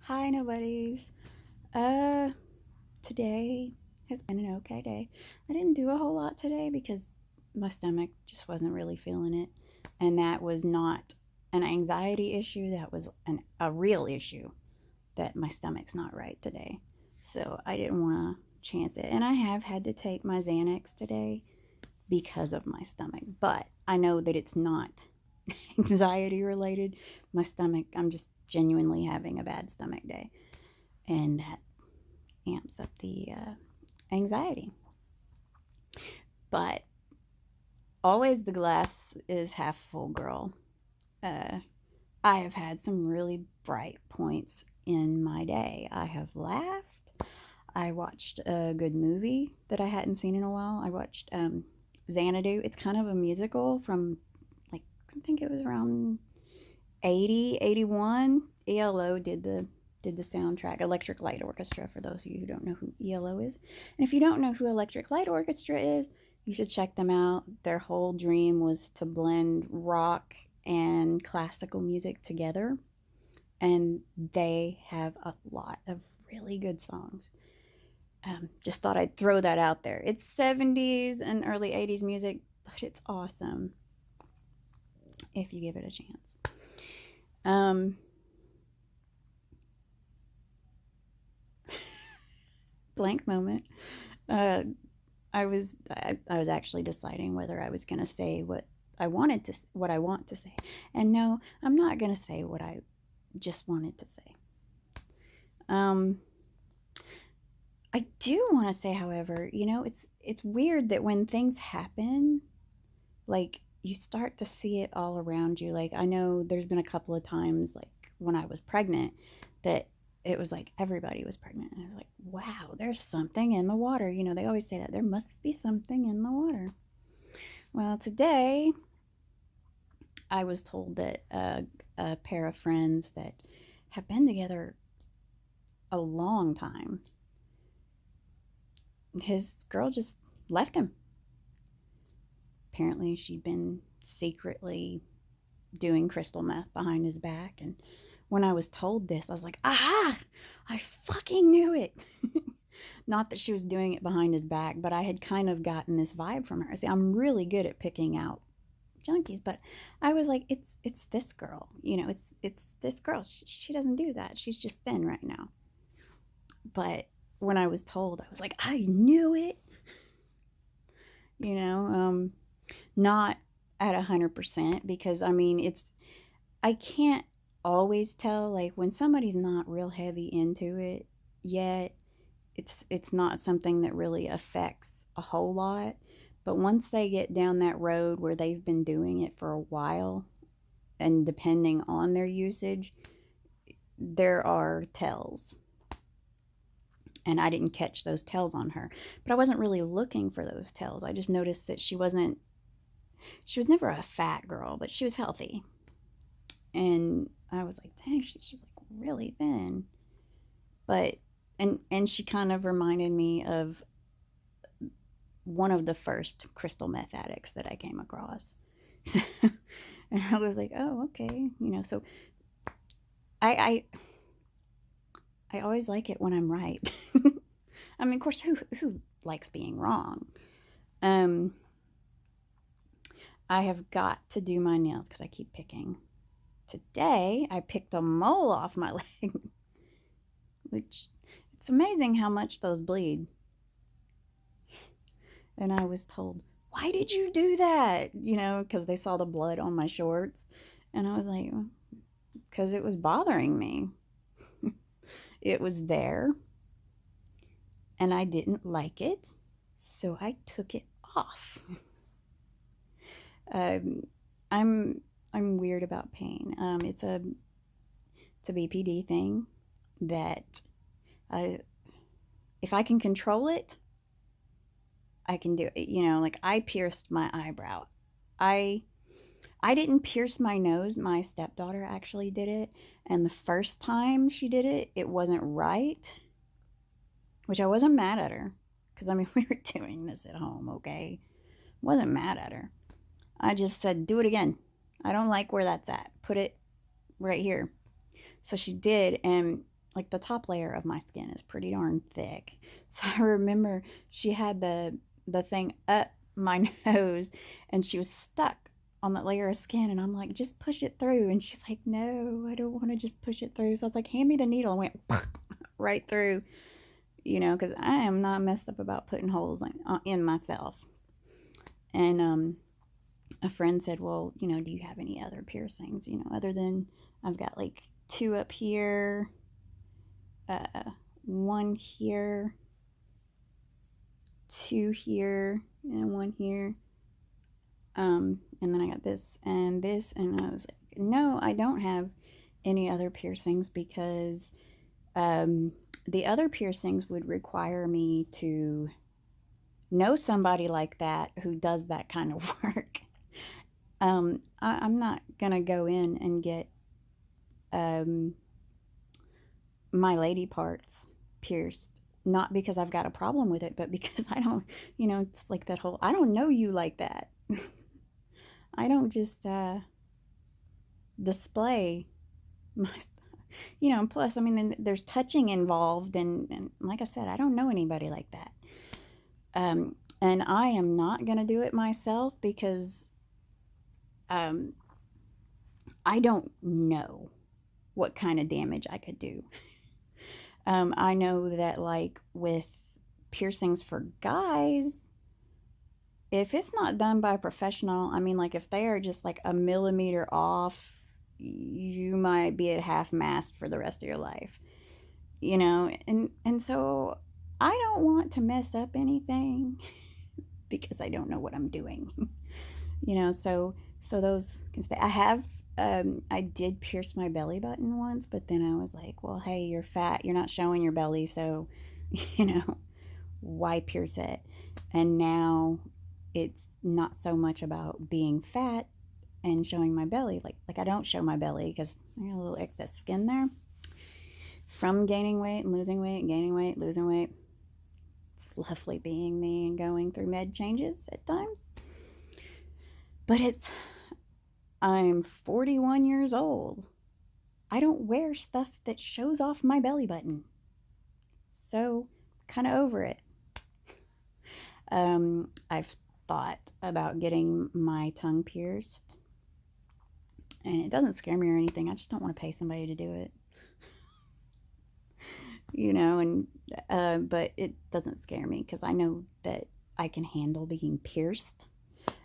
Hi, nobodies. Uh, Today has been an okay day. I didn't do a whole lot today because my stomach just wasn't really feeling it, and that was not an anxiety issue. That was a real issue that my stomach's not right today. So I didn't want to chance it, and I have had to take my Xanax today because of my stomach. But I know that it's not anxiety related. My stomach, I'm just genuinely having a bad stomach day, and that amps up the anxiety. But always the glass is half full, girl. Uh, I have had some really bright points in my day. I have laughed. I watched a good movie that I hadn't seen in a while. I watched Xanadu. It's kind of a musical from, like, I think it was around 80, 81. ELO did the soundtrack. Electric Light Orchestra, for those of you who don't know who ELO is. And if you don't know who Electric Light Orchestra is, you should check them out. Their whole dream was to blend rock and classical music together, and they have a lot of really good songs. Just thought I'd throw that out there. It's 70s and early 80s music, but it's awesome if you give it a chance. Um, Blank moment. Uh, I was actually deciding whether I was going to say what I want to say, and no, I'm not going to say what I just wanted to say. Um, I do want to say, however, it's weird that when things happen, like you start to see it all around you. Like I know there's been a couple of times, like when I was pregnant, that it was like everybody was pregnant, and I was like, wow, there's something in the water. They always say that there must be something in the water. Well, today I was told that a pair of friends that have been together a long time, his girl just left him. Apparently, she'd been secretly doing crystal meth behind his back. And when I was told this, I was like, aha, I fucking knew it. Not that she was doing it behind his back, but I had kind of gotten this vibe from her. See, I'm really good at picking out junkies, but I was like, it's this girl. It's this girl. She doesn't do that. She's just thin right now. But when I was told, I was like, I knew it. You know, not at 100% because I mean I can't always tell, like, when somebody's not real heavy into it yet. It's not something that really affects a whole lot, but once they get down that road where they've been doing it for a while, and depending on their usage, there are tells. And I didn't catch those tells on her, but I wasn't really looking for those tells. I just noticed that she was never a fat girl, but she was healthy. And I was like, dang, she's just like really thin. But and she kind of reminded me of one of the first crystal meth addicts that I came across. So, and I was like, oh, okay. So I I always like it when I'm right. I mean, of course, who likes being wrong? Um, I have got to do my nails because I keep picking. Today, I picked a mole off my leg, which it's amazing how much those bleed. And I was told, why did you do that? Because they saw the blood on my shorts. And I was like, because it was bothering me. It was there, and I didn't like it, so I took it off. um, I'm I'm weird about pain. It's a BPD thing that I, if I can control it, I can do it. Like I pierced my eyebrow. I I didn't pierce my nose. My stepdaughter actually did it, and the first time she did it, it wasn't right, which I wasn't mad at her because I mean we were doing this at home, okay? Wasn't mad at her. I just said, do it again. I don't like where that's at. Put it right here. So she did, and like the top layer of my skin is pretty darn thick. So I remember she had the thing up my nose and she was stuck on that layer of skin, and I'm like, just push it through. And she's like, no, I don't want to just push it through. So I was like, hand me the needle, and went right through, because I am not messed up about putting holes in myself. And a friend said, well, do you have any other piercings, other than I've got like 2 up here, 1 here, 2 here, and 1 here. And then I got this, and I was like, no, I don't have any other piercings, because the other piercings would require me to know somebody like that who does that kind of work. I'm not gonna go in and get my lady parts pierced, not because I've got a problem with it, but because I don't, it's like that whole, I don't know you like that. I don't just display my stuff. Plus, I mean, there's touching involved, and like I said, I don't know anybody like that. And I am not going to do it myself, because I don't know what kind of damage I could do. I know that, like, with piercings for guys, if it's not done by a professional, I mean, like, if they are just like a millimeter off, you might be at half mast for the rest of your life, and so I don't want to mess up anything because I don't know what I'm doing. So those can stay. I did pierce my belly button once, but then I was like, well, hey, you're fat, you're not showing your belly, so why pierce it? And now it's not so much about being fat and showing my belly. Like I don't show my belly because I got a little excess skin there from gaining weight and losing weight, gaining weight, losing weight. It's lovely being me and going through med changes at times. But I'm 41 years old. I don't wear stuff that shows off my belly button. So, kind of over it. I've thought about getting my tongue pierced. And it doesn't scare me or anything. I just don't want to pay somebody to do it. But it doesn't scare me because I know that I can handle being pierced.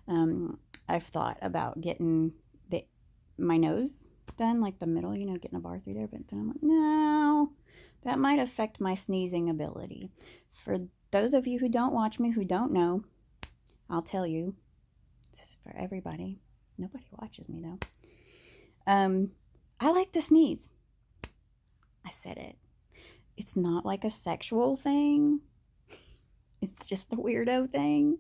I've thought about getting my nose done, like the middle, getting a bar through there, but then I'm like, no, that might affect my sneezing ability. For those of you who don't watch me, who don't know, I'll tell you, this is for everybody. Nobody watches me though. I like to sneeze. I said it. It's not like a sexual thing. It's just a weirdo thing.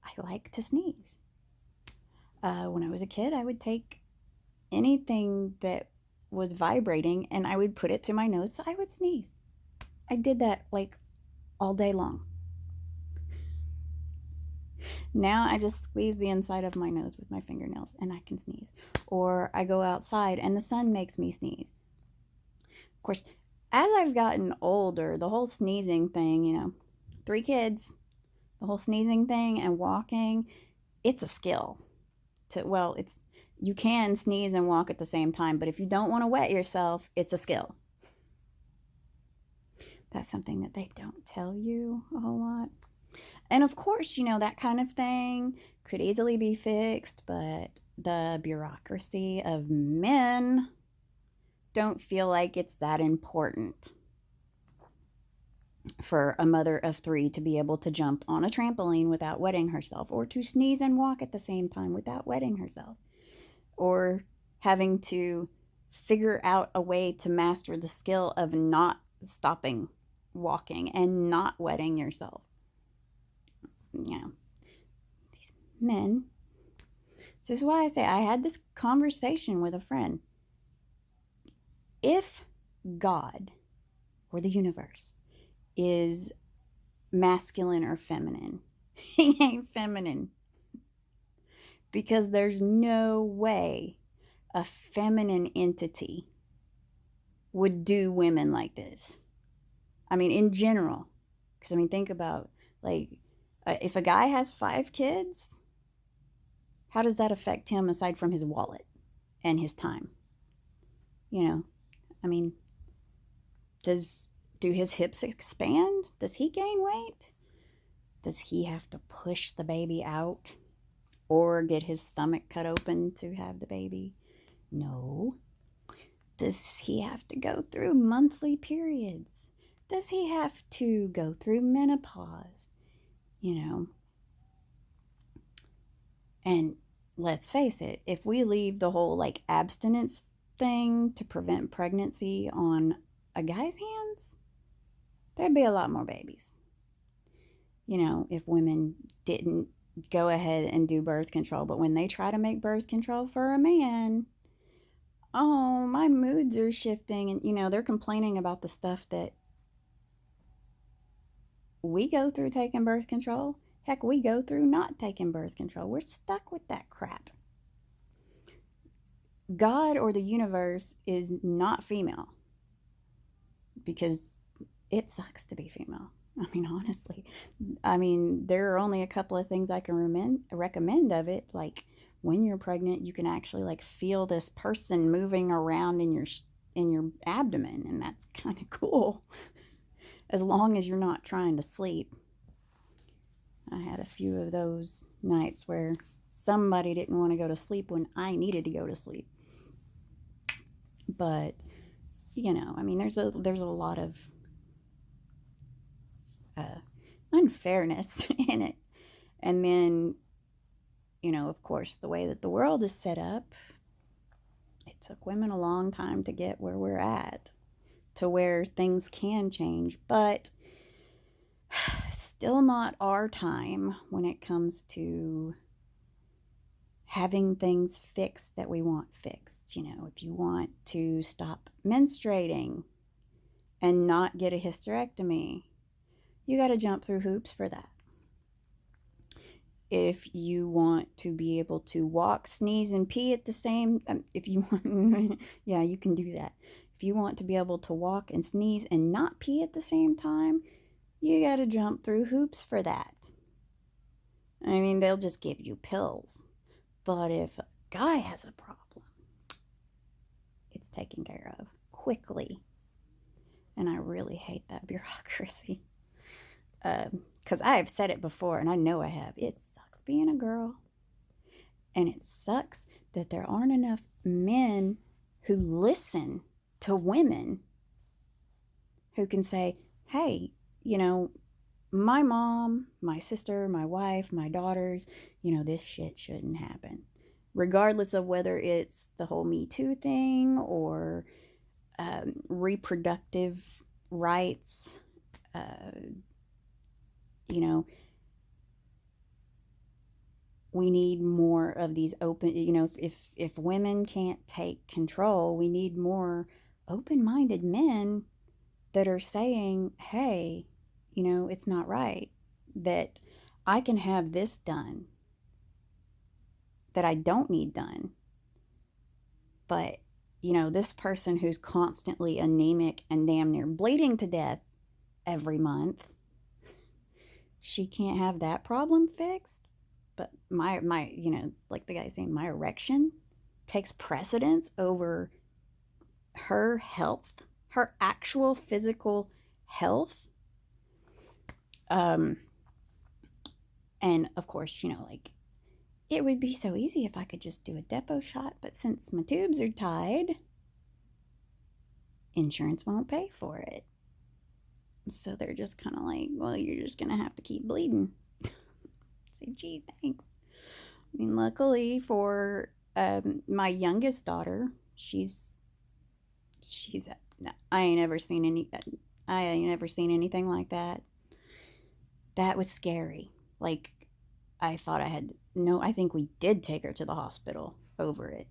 I like to sneeze. When I was a kid, I would take anything that was vibrating and I would put it to my nose so I would sneeze. I did that like all day long. Now I just squeeze the inside of my nose with my fingernails and I can sneeze. Or I go outside and the sun makes me sneeze. Of course, as I've gotten older, the whole sneezing thing, 3 kids, the whole sneezing thing and walking, it's a skill. You can sneeze and walk at the same time, but if you don't want to wet yourself, it's a skill. That's something that they don't tell you a whole lot. And of course, that kind of thing could easily be fixed, but the bureaucracy of men don't feel like it's that important for a mother of 3 to be able to jump on a trampoline without wetting herself, or to sneeze and walk at the same time without wetting herself, or having to figure out a way to master the skill of not stopping walking and not wetting yourself. These men. This is why I say I had this conversation with a friend. If God or the universe is masculine or feminine, he ain't feminine. Because there's no way a feminine entity would do women like this. I mean, in general. Because, I mean, think about, like, if a guy has 5 kids, how does that affect him aside from his wallet and his time? You know, I mean, do his hips expand? Does he gain weight? Does he have to push the baby out or get his stomach cut open to have the baby? No. Does he have to go through monthly periods? Does he have to go through menopause? You know, and let's face it, if we leave the whole like abstinence thing to prevent pregnancy on a guy's hands, there'd be a lot more babies. You know, if women didn't go ahead and do birth control, but when they try to make birth control for a man, oh, my moods are shifting. And, you know, they're complaining about the stuff that we go through taking birth control. Heck, we go through not taking birth control. We're stuck with that crap. God or the universe is not female because it sucks to be female. I mean, honestly, I mean, there are only a couple of things I can recommend of it. Like when you're pregnant, you can actually like feel this person moving around in your abdomen, and that's kind of cool. As long as you're not trying to sleep. I had a few of those nights where somebody didn't want to go to sleep when I needed to go to sleep. But, you know, I mean, there's a lot of unfairness in it. And then, you know, of course, the way that the world is set up, it took women a long time to get where we're at, to where things can change, but still not our time when it comes to having things fixed that we want fixed. You know, if you want to stop menstruating and not get a hysterectomy, you got to jump through hoops for that. If you want to be able to walk, sneeze, and pee at the same, if you want, yeah, you can do that. If you want to be able to walk and sneeze and not pee at the same time, you got to jump through hoops for that. I mean, they'll just give you pills. But if a guy has a problem, it's taken care of quickly. And I really hate that bureaucracy. Because I have said it before, and I know I have. It sucks being a girl. And it sucks that there aren't enough men who listen to women who can say, hey, you know, my mom, my sister, my wife, my daughters, you know, this shit shouldn't happen. Regardless of whether it's the whole Me Too thing or reproductive rights, you know, we need more of these open, you know, if women can't take control, we need more open-minded men that are saying, hey, you know, it's not right that I can have this done that I don't need done. But, you know, this person who's constantly anemic and damn near bleeding to death every month, she can't have that problem fixed. But my, you know, like the guy saying, my erection takes precedence over her health, her actual physical health. And of course, you know, like, it would be so easy if I could just do a depot shot, but since my tubes are tied, insurance won't pay for it. So they're just kind of like, well, you're just going to have to keep bleeding. Say, gee, thanks. I mean, luckily for my youngest daughter, she's I ain't ever seen anything like that. That was scary. Like, I thought I think we did take her to the hospital over it.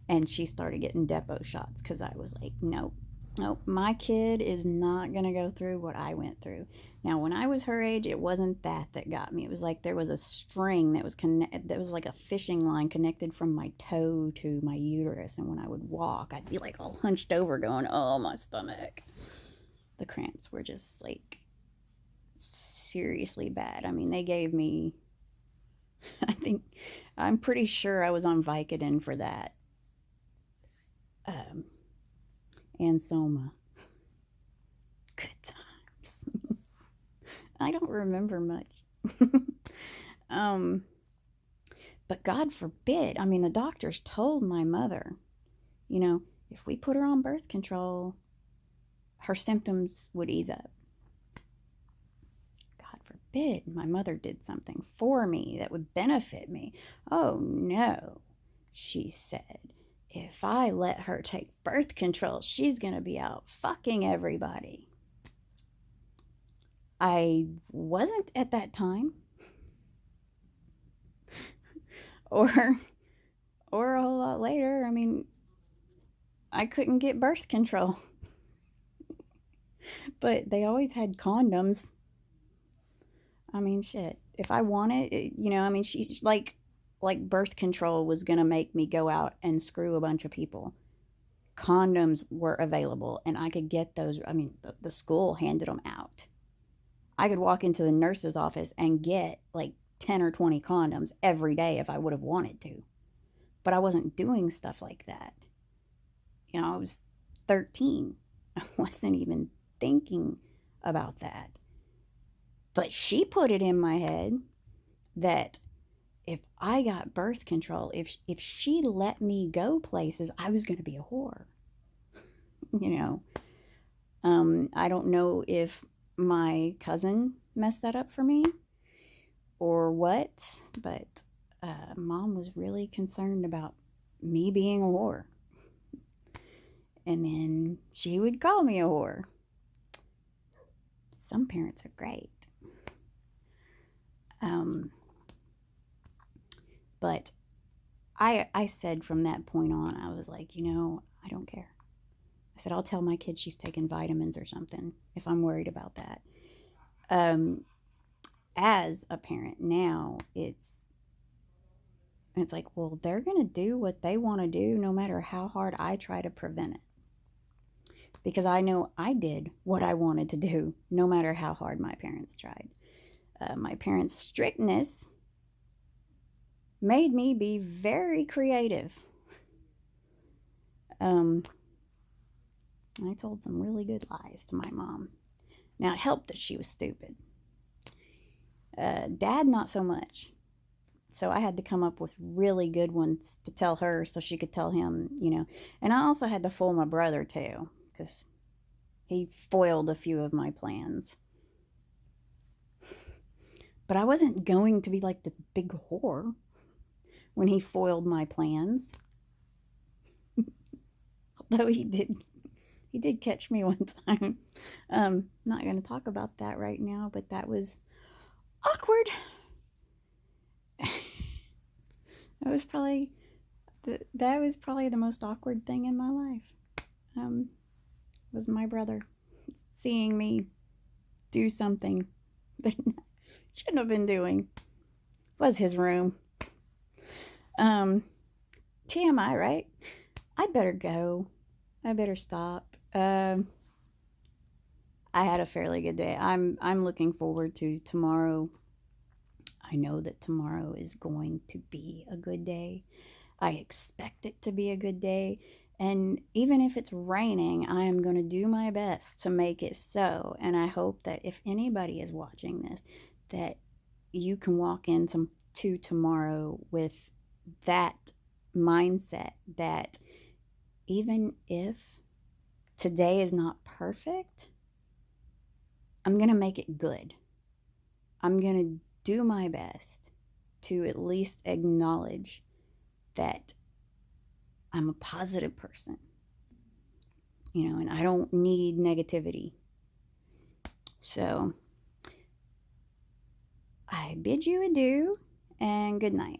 And she started getting depot shots because I was like, nope, Nope, my kid is not going to go through what I went through. Now, when I was her age, it wasn't that got me. It was like there was a string that was that was like a fishing line connected from my toe to my uterus, and when I would walk, I'd be like all hunched over going, "Oh, my stomach." The cramps were just like seriously bad. I mean, they gave me I think I'm pretty sure I was on Vicodin for that. Um, and Soma. Good times. I don't remember much. um, but God forbid. I mean, the doctors told my mother, you know, if we put her on birth control, her symptoms would ease up. God forbid my mother did something for me that would benefit me. Oh no, she said. If I let her take birth control, she's going to be out fucking everybody. I wasn't at that time. or or a whole lot later. I mean, I couldn't get birth control. But they always had condoms. I mean, shit. If I wanted, I mean, she like birth control was going to make me go out and screw a bunch of people. Condoms were available and I could get those. I mean, the school handed them out. I could walk into the nurse's office and get like 10 or 20 condoms every day if I would have wanted to. But I wasn't doing stuff like that. I was 13. I wasn't even thinking about that. But she put it in my head that if I got birth control, if she let me go places, I was going to be a whore. you know, I don't know if my cousin messed that up for me or what, but mom was really concerned about me being a whore. And then she would call me a whore. Some parents are great. But I said from that point on, I was like, I don't care. I said, I'll tell my kid she's taking vitamins or something if I'm worried about that. As a parent now, it's like, well, they're going to do what they want to do no matter how hard I try to prevent it. Because I know I did what I wanted to do no matter how hard my parents tried. My parents' strictness made me be very creative. I told some really good lies to my mom. Now, it helped that she was stupid. Dad, not so much. So I had to come up with really good ones to tell her so she could tell him, And I also had to fool my brother, too, because he foiled a few of my plans. But I wasn't going to be like the big whore when he foiled my plans. Although he did catch me one time. Not going to talk about that right now, but that was awkward. that was probably the most awkward thing in my life. Was my brother seeing me do something that I shouldn't have been doing. It was his room. TMI, right? I better go. I better stop. I had a fairly good day. I'm looking forward to tomorrow. I know that tomorrow is going to be a good day. I expect it to be a good day. And even if it's raining, I am going to do my best to make it so. And I hope that if anybody is watching this, that you can walk into tomorrow with that mindset that even if today is not perfect, I'm going to make it good. I'm going to do my best to at least acknowledge that I'm a positive person, and I don't need negativity. So I bid you adieu and good night.